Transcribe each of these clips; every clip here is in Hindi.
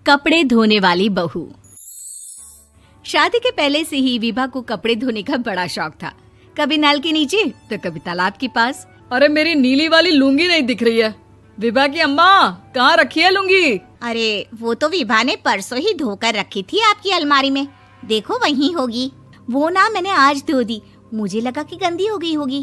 कपड़े धोने वाली बहू। शादी के पहले से ही विभा को कपड़े धोने का बड़ा शौक था। कभी नल के नीचे तो कभी तालाब के पास। अरे मेरी नीली वाली लुंगी नहीं दिख रही है। विभा की अम्मा, कहाँ रखी है लुंगी? अरे वो तो विभा ने परसों ही धोकर रखी थी आपकी अलमारी में, देखो वहीं होगी। वो ना मैंने आज धो दी, मुझे लगा कि गंदी हो गई होगी।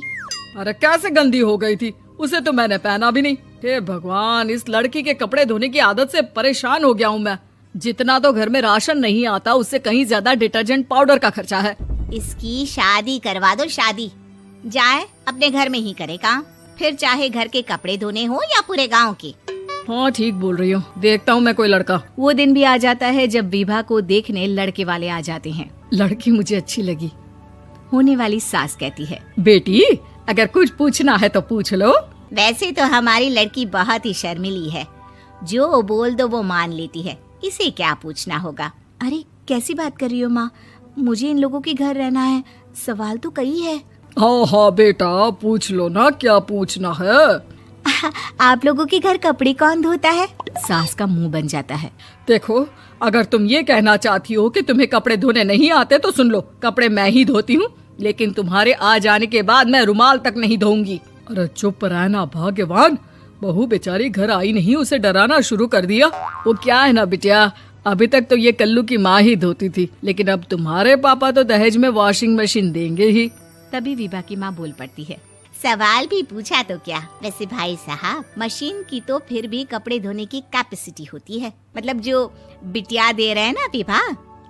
अरे कैसे गंदी हो गई थी? उसे तो मैंने पहना भी नहीं। हे भगवान, इस लड़की के कपड़े धोने की आदत से परेशान हो गया हूँ मैं। जितना तो घर में राशन नहीं आता, उससे कहीं ज्यादा डिटर्जेंट पाउडर का खर्चा है। इसकी शादी करवा दो, शादी जाए अपने घर में ही करे काम, फिर चाहे घर के कपड़े धोने हो या पूरे गांव के। हाँ ठीक बोल रही हूँ, देखता हूँ मैं कोई लड़का। वो दिन भी आ जाता है जब विभा को देखने लड़के वाले आ जाते हैं। लड़की मुझे अच्छी लगी। होने वाली सास कहती है, बेटी अगर कुछ पूछना है तो पूछ लो। वैसे तो हमारी लड़की बहुत ही शर्मीली है, जो बोल दो वो मान लेती है, इसे क्या पूछना होगा। अरे कैसी बात कर रही हो माँ, मुझे इन लोगों के घर रहना है, सवाल तो कई है। हाँ हाँ बेटा, पूछ लो ना, क्या पूछना है। आप लोगों के घर कपड़े कौन धोता है? सास का मुंह बन जाता है। देखो, अगर तुम ये कहना चाहती हो कि तुम्हें कपड़े धोने नहीं आते तो सुन लो, कपड़े मैं ही धोती हूँ, लेकिन तुम्हारे आ जाने के बाद मैं रुमाल तक नहीं धोऊंगी। अरे चुप रहना भाग्यवान, बहू बेचारी घर आई नहीं, उसे डराना शुरू कर दिया। वो क्या है ना बिटिया, अभी तक तो ये कल्लू की माँ ही धोती थी, लेकिन अब तुम्हारे पापा तो दहेज में वॉशिंग मशीन देंगे ही। तभी विभा की माँ बोल पड़ती है, सवाल भी पूछा तो क्या। वैसे भाई साहब, मशीन की तो फिर भी कपड़े धोने की कैपेसिटी होती है। मतलब जो बिटिया दे रहे हैं ना विभा,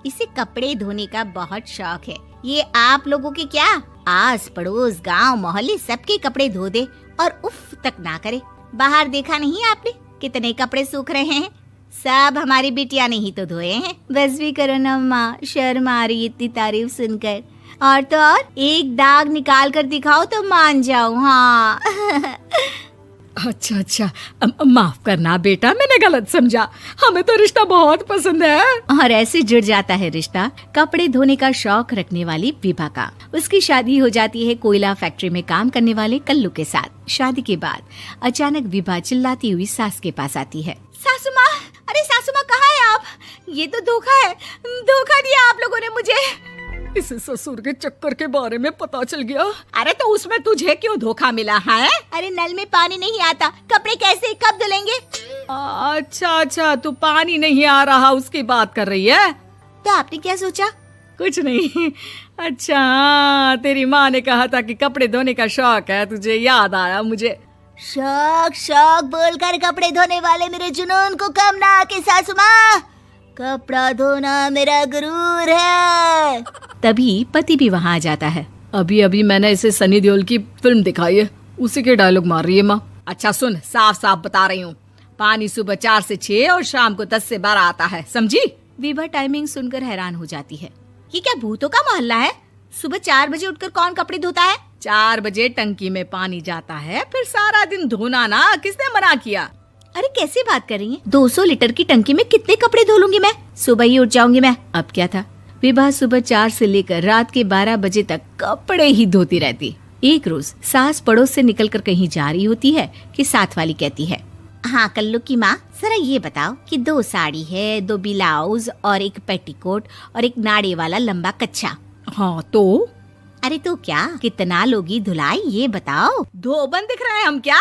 इसे कपड़े धोने का बहुत शौक है। ये आप लोगों के क्या, आस पड़ोस गांव मोहल्ले सबके कपड़े धो दे और उफ तक ना करे। बाहर देखा नहीं आपने कितने कपड़े सूख रहे हैं? सब हमारी बिटिया ने ही तो धोए हैं। बस भी करो ना माँ, शर्म आ रही इतनी तारीफ सुनकर। और तो और एक दाग निकाल कर दिखाओ तो मान जाऊं। हाँ अच्छा, माफ करना बेटा, मैंने गलत समझा। हमें तो रिश्ता बहुत पसंद है। और ऐसे जुड़ जाता है रिश्ता कपड़े धोने का शौक रखने वाली विभा का। उसकी शादी हो जाती है कोयला फैक्ट्री में काम करने वाले कल्लू के साथ। शादी के बाद अचानक विभा चिल्लाती हुई सास के पास आती है। सासू माँ, अरे सासू माँ कहाँ है आप? ये तो धोखा है, धोखा दिया आप लोगों ने मुझे। इसे ससुर के चक्कर के बारे में पता चल गया। अरे तो उसमें तुझे क्यों धोखा मिला है? अरे नल में पानी नहीं आता, कपड़े कैसे कब धुलेंगे? अच्छा, तू पानी नहीं आ रहा उसकी बात कर रही है। तो आपने क्या सोचा? कुछ नहीं। अच्छा, तेरी माँ ने कहा था कि कपड़े धोने का शौक है तुझे, याद आया मुझे। शौक बोलकर कपड़े धोने वाले मेरे जुनून को कम ना आके सासू माँ, कपड़ा धोना मेरा गुरूर है। तभी पति भी वहाँ आ जाता है। अभी मैंने इसे सनी देओल की फिल्म दिखाई है, उसी के डायलॉग मार रही है माँ। अच्छा सुन, साफ साफ बता रही हूँ, पानी सुबह 4 से 6 और शाम को 10 से 12 आता है, समझी? विभा टाइमिंग सुनकर हैरान हो जाती है। ये क्या भूतों का मोहल्ला है? सुबह 4 बजे उठकर कौन कपड़े धोता है? 4 बजे टंकी में पानी जाता है, फिर सारा दिन धोना ना, किसने मना किया? अरे कैसी बात कर रही हैं? 200 लीटर की टंकी में कितने कपड़े धो लूंगी मैं? सुबह ही उठ जाऊंगी मैं। अब क्या था, विभा सुबह 4 से लेकर रात के 12 बजे तक कपड़े ही धोती रहती। एक रोज सास पड़ोस से निकलकर कहीं जा रही होती है कि साथ वाली कहती है, हाँ कल्लू की माँ, जरा ये बताओ कि 2 साड़ी है, 2 ब्लाउज और एक पेटीकोट और एक नाड़े वाला लंबा कच्छा। हाँ तो? अरे तो क्या, कितना लोगी धुलाई ये बताओ। धोबन दिख रहे हैं हम क्या?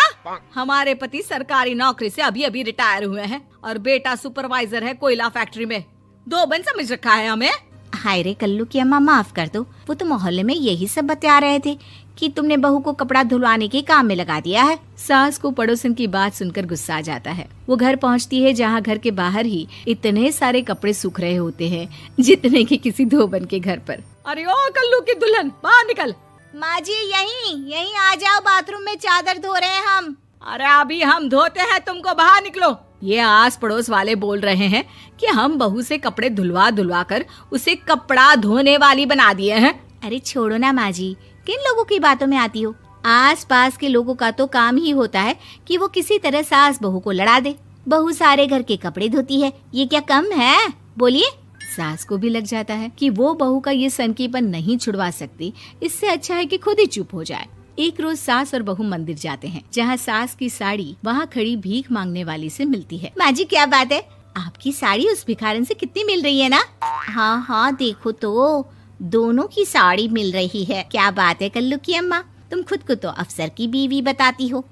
हमारे पति सरकारी नौकरी से अभी रिटायर हुए हैं और बेटा सुपरवाइजर है कोयला फैक्ट्री में। धोबन समझ रखा है हमें? हाय रे कल्लू की अम्मा, माफ कर दो, वो तो मोहल्ले में यही सब बता रहे थे कि तुमने बहू को कपड़ा धुलवाने के काम में लगा दिया है। सास को पड़ोसन की बात सुनकर गुस्सा आ जाता है। वो घर पहुंचती है जहां घर के बाहर ही इतने सारे कपड़े सूख रहे होते हैं जितने कि किसी धोबन के घर पर। अरे ओ कल्लू की दुल्हन, बाहर निकल। माँ जी यहीं आ जाओ, बाथरूम में चादर धो रहे हैं हम। अरे अभी हम धोते हैं, तुमको बाहर निकलो। ये आस पड़ोस वाले बोल रहे हैं कि हम बहू से कपड़े धुलवा कर उसे कपड़ा धोने वाली बना दिए हैं। अरे छोड़ो ना माँ जी, किन लोगों की बातों में आती हो? आस पास के लोगों का तो काम ही होता है कि वो किसी तरह सास बहू को लड़ा दे। बहू सारे घर के कपड़े धोती है, ये क्या कम है? बोलिए। सास को भी लग जाता है कि वो बहू का ये सनकीपन नहीं छुड़वा सकती, इससे अच्छा है कि खुद ही चुप हो जाए। एक रोज सास और बहू मंदिर जाते हैं, जहाँ सास की साड़ी वहाँ खड़ी भीख मांगने वाली से मिलती है। माँ जी क्या बात है, आपकी साड़ी उस भिखारन से कितनी मिल रही है ना? हाँ हाँ देखो तो, दोनों की साड़ी मिल रही है। क्या बात है कल्लू की अम्मा, तुम खुद को तो अफसर की बीवी बताती हो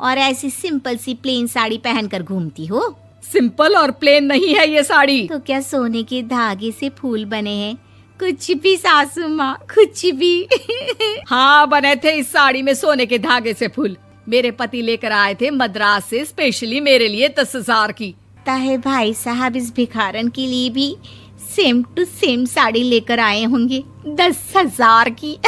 और ऐसी सिंपल सी प्लेन साड़ी पहनकर घूमती हो। सिंपल और प्लेन नहीं है ये साड़ी। तो क्या सोने के धागे से फूल बने हैं? कुछ भी सासू माँ, कुछ भी। हाँ बने थे इस साड़ी में सोने के धागे से फूल। मेरे पति लेकर आए थे मद्रास से स्पेशली मेरे लिए 10,000 की। ताहे भाई साहब इस भिखारन के लिए भी सेम टू सेम साड़ी लेकर आए होंगे 10,000 की।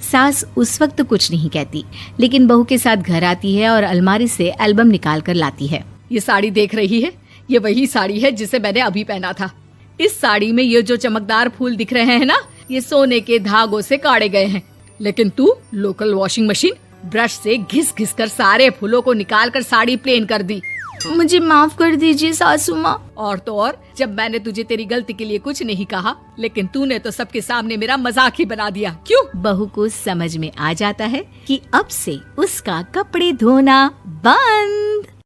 सास उस वक्त तो कुछ नहीं कहती, लेकिन बहू के साथ घर आती है और अलमारी से एल्बम निकाल कर लाती है। ये साड़ी देख रही है, ये वही साड़ी है जिसे मैंने अभी पहना था। इस साड़ी में ये जो चमकदार फूल दिख रहे हैं ना, ये सोने के धागों से काढ़े गए हैं। लेकिन तू लोकल वॉशिंग मशीन ब्रश से घिस घिस कर सारे फूलों को निकाल कर साड़ी प्लेन कर दी। मुझे माफ कर दीजिए सासू माँ। और तो और, जब मैंने तुझे तेरी गलती के लिए कुछ नहीं कहा, लेकिन तूने तो सबके सामने मेरा मजाक ही बना दिया। क्यों? बहू को समझ में आ जाता है कि अब से उसका कपड़े धोना बंद।